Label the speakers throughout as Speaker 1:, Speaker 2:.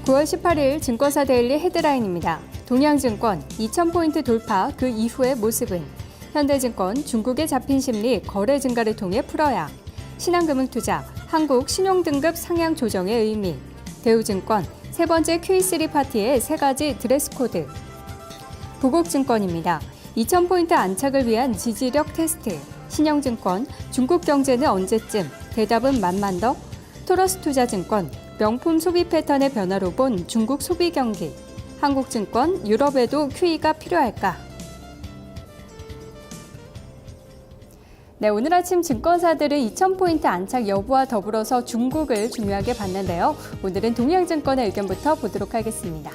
Speaker 1: 9월 18일 증권사 데일리 헤드라인입니다. 동양증권 2,000포인트 돌파 그 이후의 모습은? 현대증권 중국의 잡힌 심리 거래 증가를 통해 풀어야. 신한금융투자 한국 신용등급 상향 조정의 의미. 대우증권 세 번째 Q3 파티의 세 가지 드레스 코드. 부국증권입니다. 2,000포인트 안착을 위한 지지력 테스트. 신영증권 중국 경제는 언제쯤? 대답은 만만더. 토러스투자증권 명품 소비 패턴의 변화로 본 중국 소비 경기. 한국증권 유럽에도 QE가 필요할까? 네, 오늘 아침 증권사들은 2,000포인트 안착 여부와 더불어서 중국을 중요하게 봤는데요. 오늘은 동양증권의 의견부터 보도록 하겠습니다.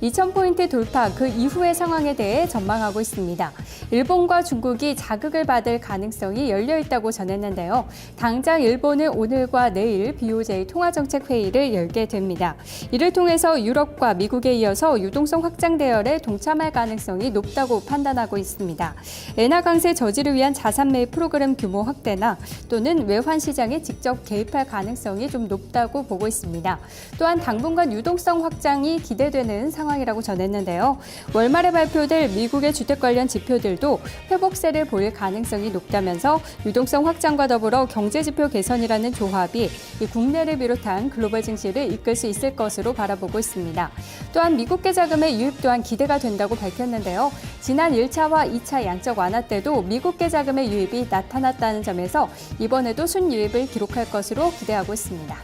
Speaker 1: 2,000포인트 돌파 그 이후의 상황에 대해 전망하고 있습니다. 일본과 중국이 자극을 받을 가능성이 열려 있다고 전했는데요. 당장 일본은 오늘과 내일 BOJ 통화정책회의를 열게 됩니다. 이를 통해서 유럽과 미국에 이어서 유동성 확장 대열에 동참할 가능성이 높다고 판단하고 있습니다. 엔화 강세 저지를 위한 자산 매입 프로그램 규모 확대나 또는 외환 시장에 직접 개입할 가능성이 좀 높다고 보고 있습니다. 또한 당분간 유동성 확장이 기대되는 상황이라고 전했는데요. 월말에 발표될 미국의 주택 관련 지표들도 회복세를 보일 가능성이 높다면서 유동성 확장과 더불어 경제지표 개선이라는 조합이 이 국내를 비롯한 글로벌 증시를 이끌 수 있을 것으로 바라보고 있습니다. 또한 미국계 자금의 유입 또한 기대가 된다고 밝혔는데요. 지난 1차와 2차 양적 완화 때도 미국계 자금의 유입이 나타났다는 점에서 이번에도 순유입을 기록할 것으로 기대하고 있습니다.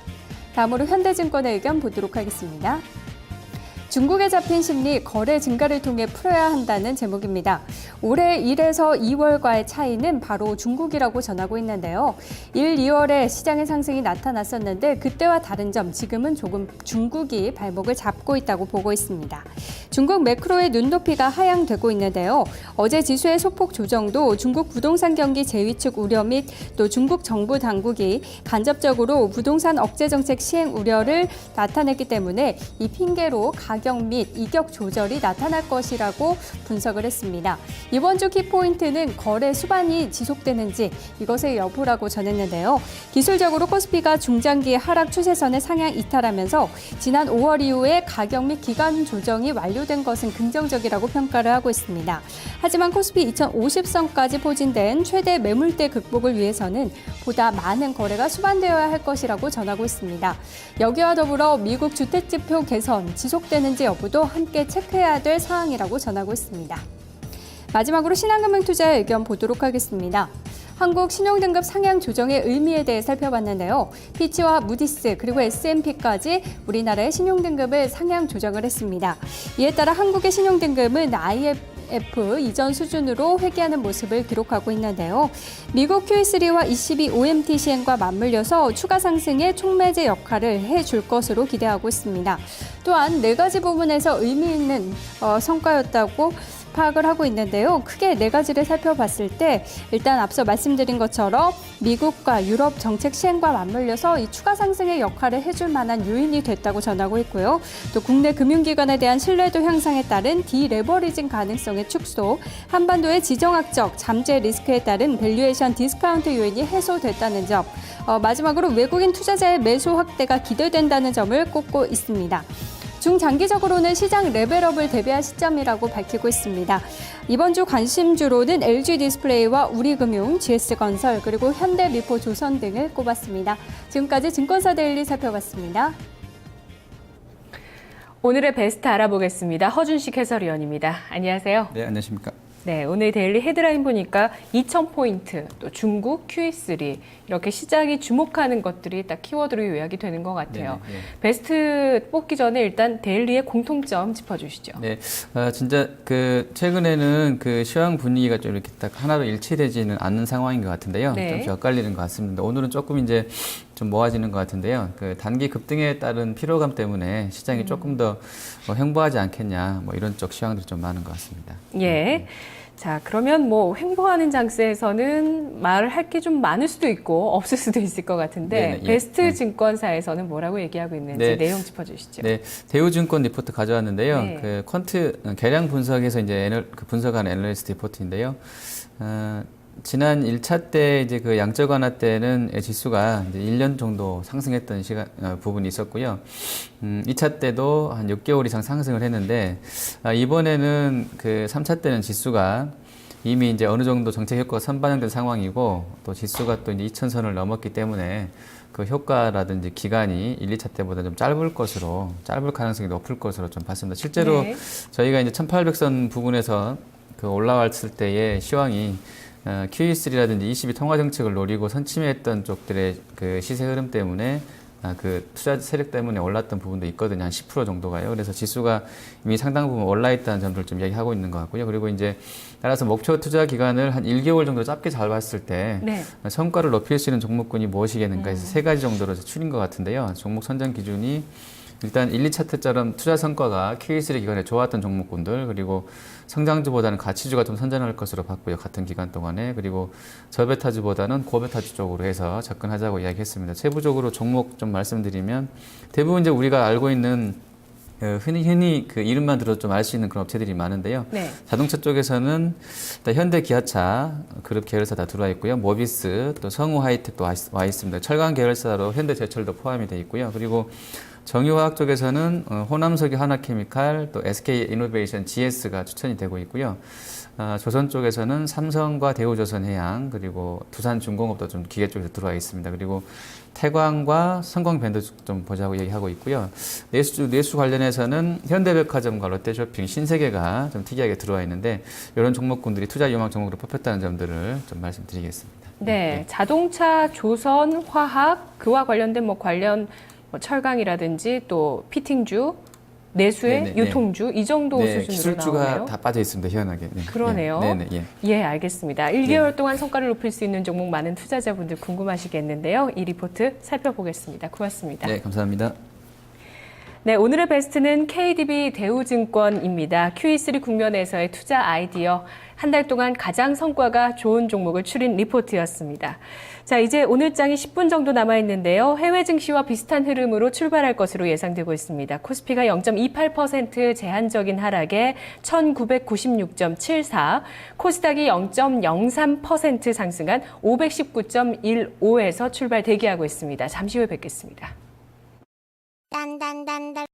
Speaker 1: 다음으로 현대증권의 의견 보도록 하겠습니다. 중국에 잡힌 심리 거래 증가를 통해 풀어야 한다는 제목입니다. 올해 1에서 2월과의 차이는 바로 중국이라고 전하고 있는데요. 1, 2월에 시장의 상승이 나타났었는데 그때와 다른 점 지금은 조금 중국이 발목을 잡고 있다고 보고 있습니다. 중국 매크로의 눈높이가 하향되고 있는데요. 어제 지수의 소폭 조정도 중국 부동산 경기 재위축 우려 및 또 중국 정부 당국이 간접적으로 부동산 억제 정책 시행 우려를 나타냈기 때문에 이 핑계로 가격 및 이격 조절이 나타날 것이라고 분석을 했습니다. 이번 주 키포인트는 거래 수반이 지속되는지 이것의 여부라고 전했는데요. 기술적으로 코스피가 중장기 하락 추세선을 상향 이탈하면서 지난 5월 이후에 가격 및 기간 조정이 완료된 것은 긍정적이라고 평가를 하고 있습니다. 하지만 코스피 2050선까지 포진된 최대 매물대 극복을 위해서는 보다 많은 거래가 수반되어야 할 것이라고 전하고 있습니다. 여기와 더불어 미국 주택지표 개선 지속되는지 여부도 함께 체크해야 될 사항이라고 전하고 있습니다. 마지막으로 신한금융투자의 의견 보도록 하겠습니다. 한국 신용등급 상향 조정의 의미에 대해 살펴봤는데요. 피치와 무디스 그리고 S&P까지 우리나라의 신용등급을 상향 조정을 했습니다. 이에 따라 한국의 신용등급은 IMF 이전 수준으로 회귀하는 모습을 기록하고 있는데요. 미국 QE3와 ECB OMT 시행과 맞물려서 추가 상승의 촉매제 역할을 해줄 것으로 기대하고 있습니다. 또한 네 가지 부분에서 의미 있는 성과였다고 파악을 하고 있는데요. 크게 네 가지를 살펴봤을 때 일단 앞서 말씀드린 것처럼 미국과 유럽 정책 시행과 맞물려서 이 추가 상승의 역할을 해줄 만한 요인이 됐다고 전하고 있고요. 또 국내 금융기관에 대한 신뢰도 향상에 따른 디레버리징 가능성의 축소, 한반도의 지정학적 잠재 리스크에 따른 밸류에이션 디스카운트 요인이 해소됐다는 점, 마지막으로 외국인 투자자의 매수 확대가 기대된다는 점을 꼽고 있습니다. 중장기적으로는 시장 레벨업을 대비할 시점이라고 밝히고 있습니다. 이번 주 관심주로는 LG 디스플레이와 우리금융, GS건설, 그리고 현대미포조선 등을 꼽았습니다. 지금까지 증권사 데일리 살펴봤습니다.
Speaker 2: 오늘의 베스트 알아보겠습니다. 허준식 해설위원입니다. 안녕하세요.
Speaker 3: 네, 안녕하십니까.
Speaker 2: 네, 오늘 데일리 헤드라인 보니까 2,000포인트, 또 중국 QE3 이렇게 시장이 주목하는 것들이 딱 키워드로 요약이 되는 것 같아요. 네, 네. 베스트 뽑기 전에 일단 데일리의 공통점 짚어주시죠.
Speaker 3: 네, 진짜 최근에는 시황 분위기가 좀 이렇게 딱 하나로 일치되지는 않는 상황인 것 같은데요. 네. 좀 엇갈리는 것 같습니다. 오늘은 조금 이제 좀 모아지는 것 같은데요. 단기 급등에 따른 피로감 때문에 시장이 조금 더 횡보하지 않겠냐, 이런 쪽 시황들이 좀 많은 것 같습니다.
Speaker 2: 예. 자, 그러면 횡보하는 장세에서는 말할 게 좀 많을 수도 있고 없을 수도 있을 것 같은데 네네, 베스트 네. 증권사에서는 뭐라고 얘기하고 있는지 네. 내용 짚어주시죠.
Speaker 3: 네, 대우증권 리포트 가져왔는데요. 네. 퀀트 계량 분석에서 이제 분석한 애널리스트 리포트인데요. 지난 1차 때 이제 그 양적 완화 때는 지수가 이제 1년 정도 상승했던 부분이 있었고요. 2차 때도 한 6개월 이상 상승을 했는데, 이번에는 그 3차 때는 지수가 이미 이제 어느 정도 정책 효과가 선반영된 상황이고, 또 지수가 또 이제 2000선을 넘었기 때문에 그 효과라든지 기간이 1, 2차 때보다 좀 짧을 가능성이 높을 것으로 좀 봤습니다. 실제로
Speaker 2: 네.
Speaker 3: 저희가 이제 1800선 부근에서 그 올라왔을 때의 시황이 QE3라든지 ECB 통화 정책을 노리고 선침해했던 쪽들의 그 시세 흐름 때문에 그 투자 세력 때문에 올랐던 부분도 있거든요. 한 10% 정도가요. 그래서 지수가 이미 상당 부분 올라있다는 점들을 좀 얘기하고 있는 것 같고요. 그리고 이제 따라서 목표 투자 기간을 한 1개월 정도 짧게 잘 봤을 때
Speaker 2: 네.
Speaker 3: 성과를 높일 수 있는 종목군이 무엇이겠는가 해서 세 가지 정도로 추린 것 같은데요. 종목 선정 기준이 일단 1, 2차트처럼 투자 성과가 QE3 기간에 좋았던 종목군들, 그리고 성장주보다는 가치주가 좀 선전할 것으로 봤고요. 같은 기간 동안에. 그리고 저베타주보다는 고베타주 쪽으로 해서 접근하자고 이야기했습니다. 세부적으로 종목 좀 말씀드리면 대부분 이제 우리가 알고 있는 흔히 그 이름만 들어도 좀 알 수 있는 그런 업체들이 많은데요.
Speaker 2: 네.
Speaker 3: 자동차 쪽에서는 일단 현대 기아차 그룹 계열사 다 들어와 있고요. 모비스, 또 성우 하이텍도 와 있습니다. 철강 계열사로 현대 제철도 포함이 되어 있고요. 그리고 정유화학 쪽에서는 호남석유 하나케미칼, 또 SK 이노베이션 GS가 추천이 되고 있고요. 조선 쪽에서는 삼성과 대우조선해양, 그리고 두산중공업도 좀 기계 쪽에서 들어와 있습니다. 그리고 태광과 성광밴드 좀 보자고 얘기하고 있고요. 내수 관련해서는 현대백화점과 롯데쇼핑, 신세계가 좀 특이하게 들어와 있는데 이런 종목군들이 투자 유망 종목으로 뽑혔다는 점들을 좀 말씀드리겠습니다.
Speaker 2: 네. 자동차, 조선, 화학, 그와 관련된 관련 철강이라든지 또 피팅주, 내수의
Speaker 3: 네네,
Speaker 2: 유통주 이 정도
Speaker 3: 네,
Speaker 2: 수준으로
Speaker 3: 기술주가
Speaker 2: 나오네요.
Speaker 3: 다 빠져 있습니다. 희한하게. 네.
Speaker 2: 그러네요.
Speaker 3: 네, 네, 예.
Speaker 2: 예, 알겠습니다. 1개월 동안 성과를 높일 수 있는 종목 많은 투자자분들 궁금하시겠는데요. 이 리포트 살펴보겠습니다. 고맙습니다.
Speaker 3: 네, 감사합니다.
Speaker 2: 네, 오늘의 베스트는 KDB 대우증권입니다. QE3 국면에서의 투자 아이디어, 한 달 동안 가장 성과가 좋은 종목을 추린 리포트였습니다. 자, 이제 오늘 장이 10분 정도 남아있는데요. 해외 증시와 비슷한 흐름으로 출발할 것으로 예상되고 있습니다. 코스피가 0.28% 제한적인 하락에 1996.74, 코스닥이 0.03% 상승한 519.15에서 출발 대기하고 있습니다. 잠시 후에 뵙겠습니다.
Speaker 4: 딴딴딴딴